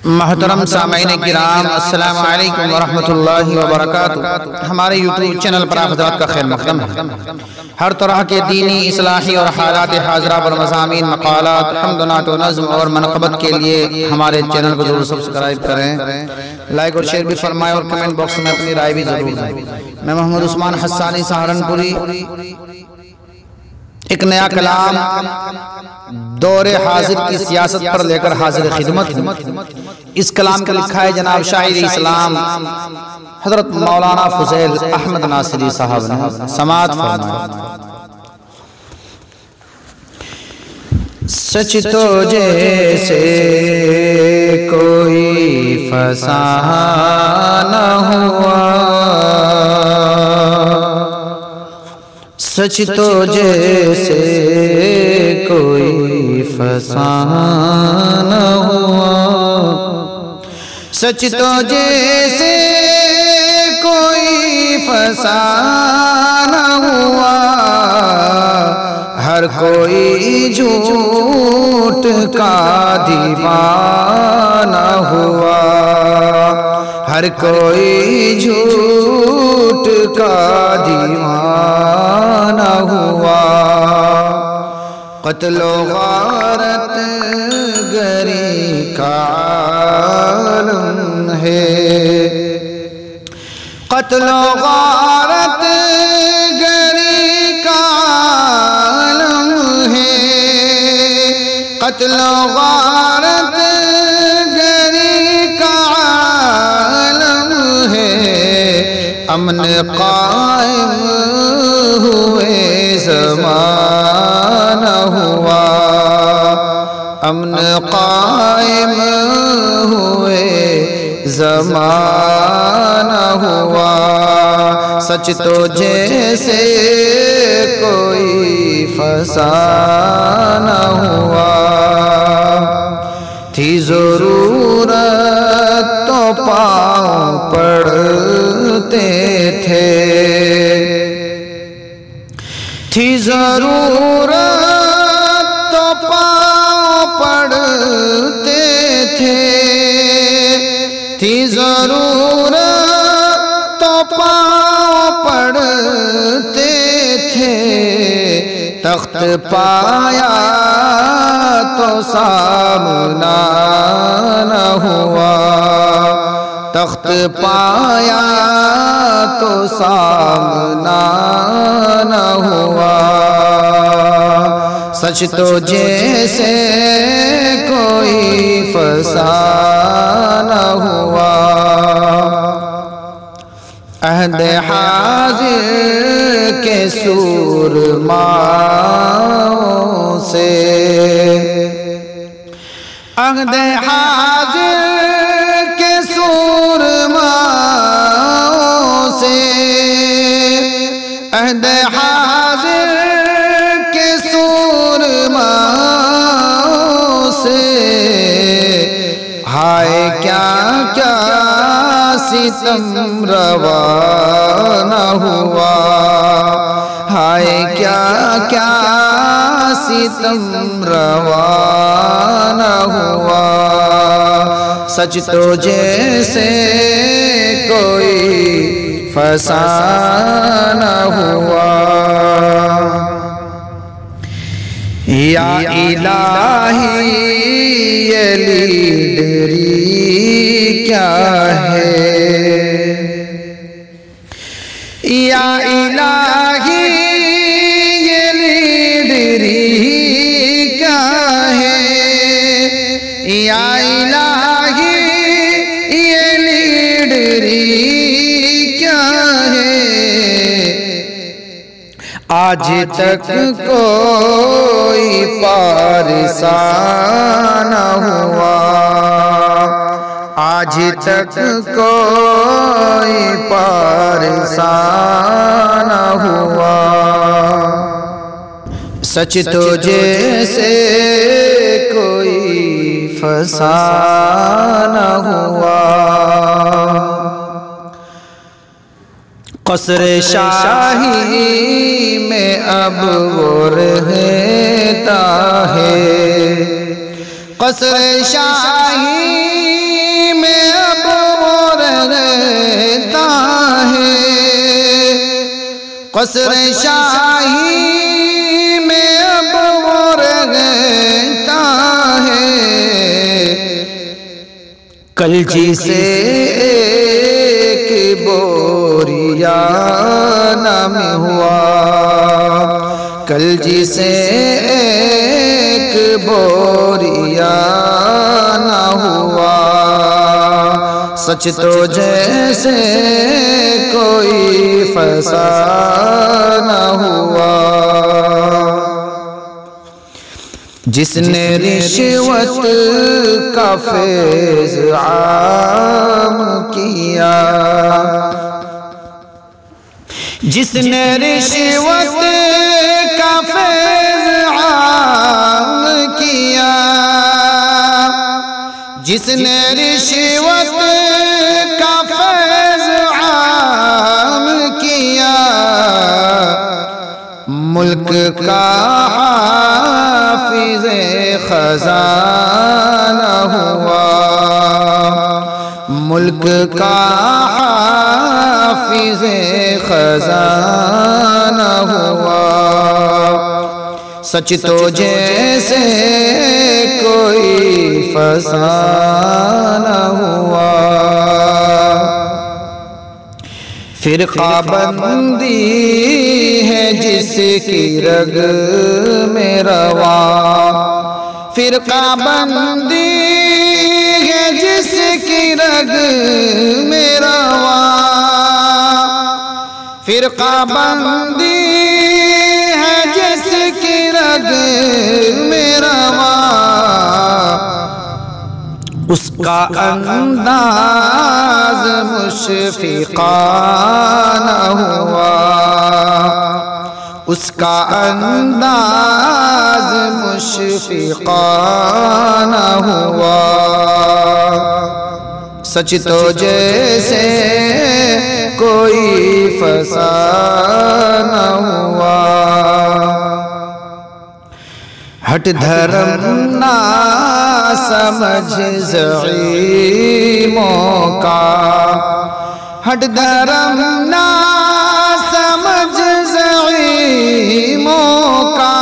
محترم سامعین کرام، السلام علیکم ورحمۃ اللہ وبرکاتہ۔ ہمارے یوٹیوب چینل پر آپ حضرات کا خیر مقدم ہے۔ ہر طرح کے دینی، اصلاحی اور حالات حاضرہ پر مضامین، مقالات، حمد و نعت و نظم اور منقبت کے لیے ہمارے چینل کو ضرور سبسکرائب کریں، لائک اور شیئر بھی فرمائیں اور کمنٹ باکس میں اپنی رائے بھی ضرور دیں۔ میں محمد عثمان حسانی سہارنپوری ایک نیا کلام دور حاضر کی سیاست پر لے کر حاضر خدمت ہوں۔ اس کلام کا لکھا ہے جناب شاعر اسلام حضرت مولانا فضیل احمد ناصری صاحب نے، سماعت فرمائیں۔ سچ تو جیسے کوئی فسانہ ہوا، سچ تو جیسے کوئی فسانہ ہوا، سچ تو جیسے کوئی فسانہ ہوا، ہر کوئی جھوٹ کا دیوانہ ہوا، ہر کوئی جھوٹ کا دیوانہ ہوا، قتل و غارت گری کا عالم ہے، قتل و غارت گری کا عالم ہے، قتل و غارت گری کا عالم ہے، امن قائم ہوئے زمانہ ہوا، امن قائم ہوئے زمانہ ہوا، سچ تو جیسے کوئی فسانہ ہوا، تھی ضرورت تو پاؤں پڑتے تھے، تھی ضرورت تو پاؤں پڑتے تھے، تھی ضرورت تو پاؤں پڑتے تھے، تخت پایا تو سامنا نہ ہوا، تخت پایا تو سامنا نہ ہوا، سچ تو جیسے کوئی فسانہ ہوا، عہد حاضر کے سورماؤں سے، عہد حاضر کے سورماؤں سے، عہد حاضر کے سورماؤں سے، ہائے کیا کیا ستم روانہ ہوا، ہائے کیا کیا ستم روانہ ہوا، سچ تو جیسے کوئی فسانہ ہوا، یا الہی یہ لیڈری کیا ہے، یا الہی یہ لیڈری کیا ہے، یا الہی یہ لیڈری کیا ہے، آج تک کوئی پارسا نہ ہوا، آج تک کوئی پارسا نہ ہوا، سچ تو جیسے کوئی فسانہ ہوا، قصر شاہی میں اب وہ رہتا ہے، قصر شاہی قصر شاہی میں اب وہ رہتا ہے، کلچی سے ایک بوریا نام ہوا، کلچی سے ایک بوریا نہ ہوا، سچ تو جیسے کوئی فسانہ ہوا، جس نے رشوت کا فیض عام کیا، جس نے رشوت کا فیض عام کیا، جس نے رشوت کا فیض عام کیا، ملک کا حافظ خزانہ ہوا، ملک کا حافظ خزانہ ہوا، سچ تو جیسے کوئی فسانہ ہوا، فرقہ بندی ہے جس کی رگ میں رواں، فرقہ بندی ہے جس کی رگ میں رواں، فرقہ بندی ہے جس کی رگ میں رواں، اس کا انداز مشفقانہ ہوا، اس کا انداز مشفقانہ ہوا، سچ تو جیسے کوئی فسانہ ہوا، ہٹ دھرم نہ سمجھ زعیموں کا، ہٹ دھرم نہ سمجھ زعیموں کا،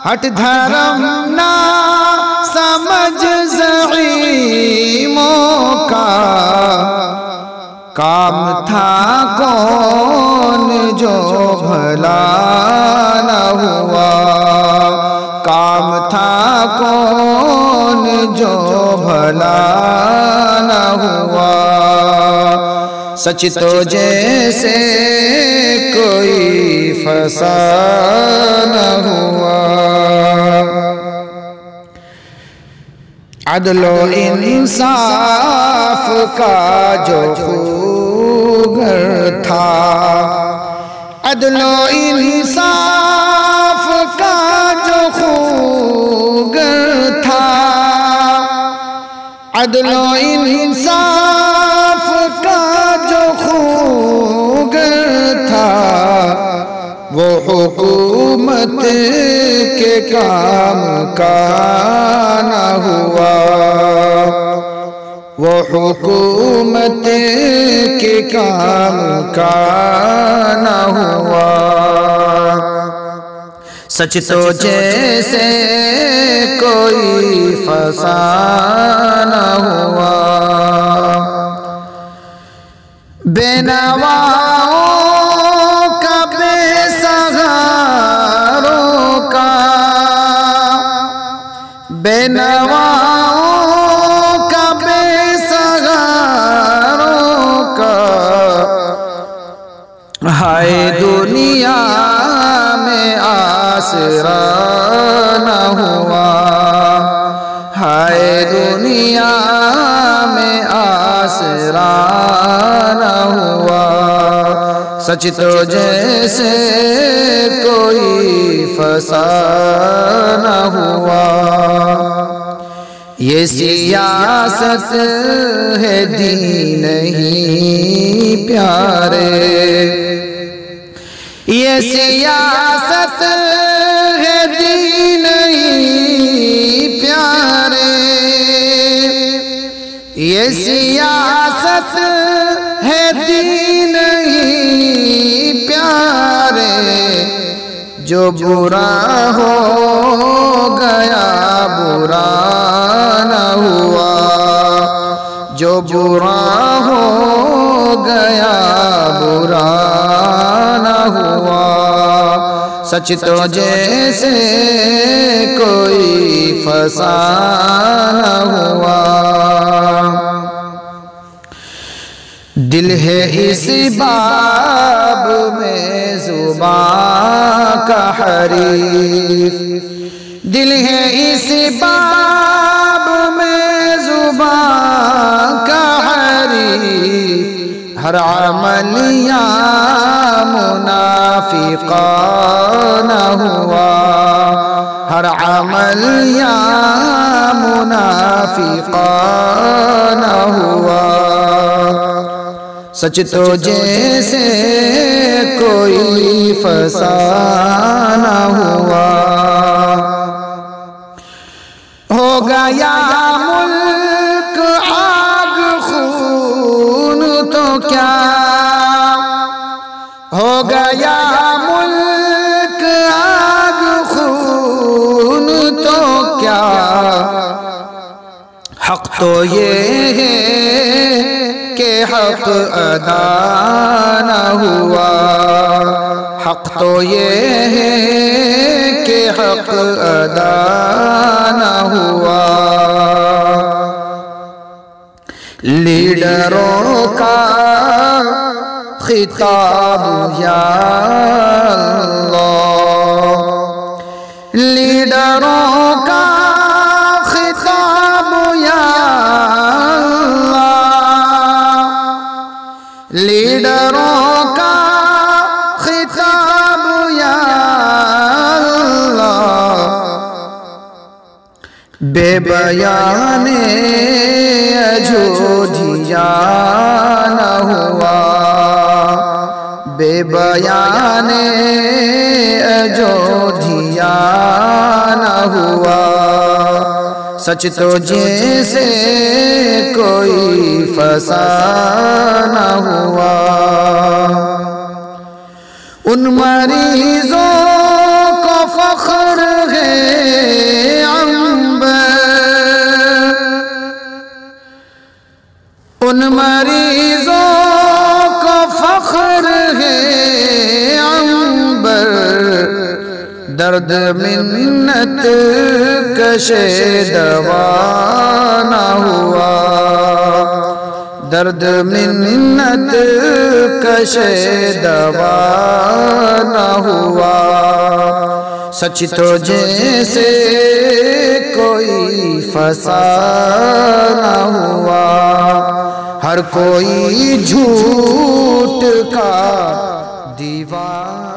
ہٹ دھرم نہ سمجھ زعیموں کا، کام تھا کون جو بھلا نہ ہوا، کام تھا کون جو بھلا نہ ہوا، سچ تو جیسے کوئی فسانہ ہوا، عدل و انصاف کا جو خوگر تھا، عدل و انصاف کا جو خوگر تھا، عدل و انصاف کا جو خوگر تھا، وہ حکومت کے کام کا نہ ہوا، وہ حکومت کے کام کا نہ ہوا، سچ تو جیسے کوئی فسانہ ہوا، بے نواؤں کا بے سہاروں کا، بے نواؤں کا بے سہاروں کا، ہائے دنیا میں آسرا نہ ہوا، ہائے دنیا میں آسرا نہ ہوا، سچ تو جیسے کوئی فسانہ ہوا، یہ سیاست ہے دین نہیں پیارے، یہ سیاست ہے دین نہیں پیارے، یہ سیاست ہے دین ہی پیارے، جو برا ہو گیا برا نہ ہوا، جو برا ہو گیا برا نہ ہوا، سچ تو جیسے کوئی فسانہ ہوا۔ دل ہے اس باب میں زبان کا حریف، دل ہے اس باب میں زبان کا حریف، ہر عمل یا منافقانہ ہوا، ہر عمل یا منافقانہ ہوا، سچ تو جیسے کوئی فسانہ ہوا۔ ہو گیا ملک آگ خون تو کیا، ہو گیا ملک آگ خون تو کیا، حق تو یہ ہے کہ حق ادا نہ ہوا، حق تو یہ ہے کہ حق ادا نہ ہوا۔ لیڈروں کا خطاب یا اللہ، لیڈروں کا خطاب یا لیڈروں کا خطاب یا اللہ، بے بیان اجودھیا نہ ہوا، بے بیان اجودھیا نہ ہوا، سچ تو جیسے کوئی فسانہ ہوا۔ ان مریضوں کو فخر ہے عنبر، ان مریضوں کو فخر ہے عنبر، درد منت کشے دوا نہ ہوا، درد منت کشے دوا نہ ہوا، سچ تو جیسے کوئی فسانہ ہوا، ہر کوئی جھوٹ کا دیوانہ